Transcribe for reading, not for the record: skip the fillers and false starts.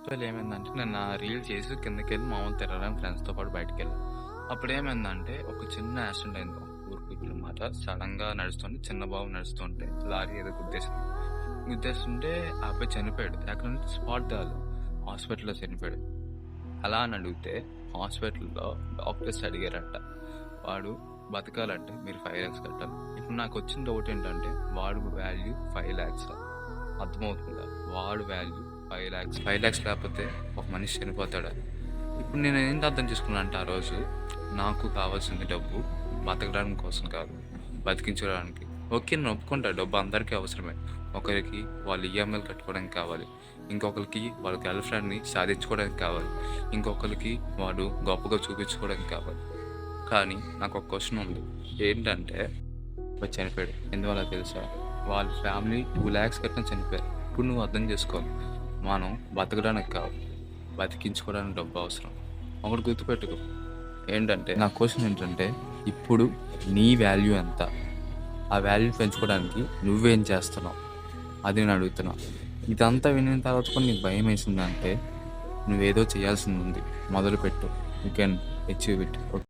Actually ఏమైందంటే నేను నా రీల్ చేసి కిందకెళ్ళి మామూలు తిరగడానికి ఫ్రెండ్స్తో పాటు బయటకెళ్ళాను. అప్పుడు ఏమైందంటే ఒక చిన్న యాక్సిడెంట్ అయింది. ఒక ఊరు పీపుల్ అనమాట. సడన్ గా నడుస్తుంటే చిన్న బాబు నడుస్తుంటే లారీ ఏదో గుద్దేసింది. గుద్దేస్తుంటే ఆ అబ్బాయి చనిపోయాడు. ఎక్కడ నుంచి స్పాట్ కాదు, హాస్పిటల్లో చనిపోయాడు. అలా అని అడిగితే హాస్పిటల్లో డాక్టర్స్ అడిగారంట, వాడు బతకాలంటే మీరు 5 lakhs కట్టాలి. ఇప్పుడు నాకు వచ్చిన డౌట్ ఏంటంటే వాడు వాల్యూ 5 lakhs. అర్థమవుతుందా? వాడు వాల్యూ 5 lakhs. 5 lakhs లేకపోతే ఒక మనిషి చనిపోతాడా? ఇప్పుడు నేను ఏంటి అర్థం చేసుకున్నా అంటే ఆ రోజు నాకు కావాల్సింది డబ్బు బతకడానికి కోసం కాదు, బతికించడానికి. ఓకే, నేను ఒప్పుకుంటా, డబ్బు అందరికీ అవసరమే. ఒకరికి వాళ్ళు ఈఎంఐలు కట్టుకోవడానికి కావాలి, ఇంకొకరికి వాళ్ళ గర్ల్ ఫ్రెండ్ని సాధించుకోవడానికి కావాలి, ఇంకొకరికి వాడు గొప్పగా చూపించుకోవడానికి కావాలి. కానీ నాకు ఒక క్వశ్చన్ ఉంది. ఏంటంటే వాడు చనిపోయాడు ఎందువల్ల తెలుసా? వాళ్ళ ఫ్యామిలీ 2 lakhs కట్టిన చనిపోయారు. ఇప్పుడు నువ్వు అర్థం చేసుకోవాలి, మనం బతకడానికి కాదు, బతికించుకోవడానికి డబ్బు అవసరం. ఒకటి గుర్తుపెట్టుకో. ఏంటంటే నా క్వశ్చన్ ఏంటంటే ఇప్పుడు నీ వాల్యూ ఎంత? ఆ వాల్యూ పెంచుకోవడానికి నువ్వేం చేస్తున్నావు అది నేను అడుగుతున్నా. ఇదంతా వినిన తర్వాత కూడా నీకు భయం వేసిందంటే నువ్వేదో చేయాల్సింది ఉంది. మొదలుపెట్టు. You can achieve it.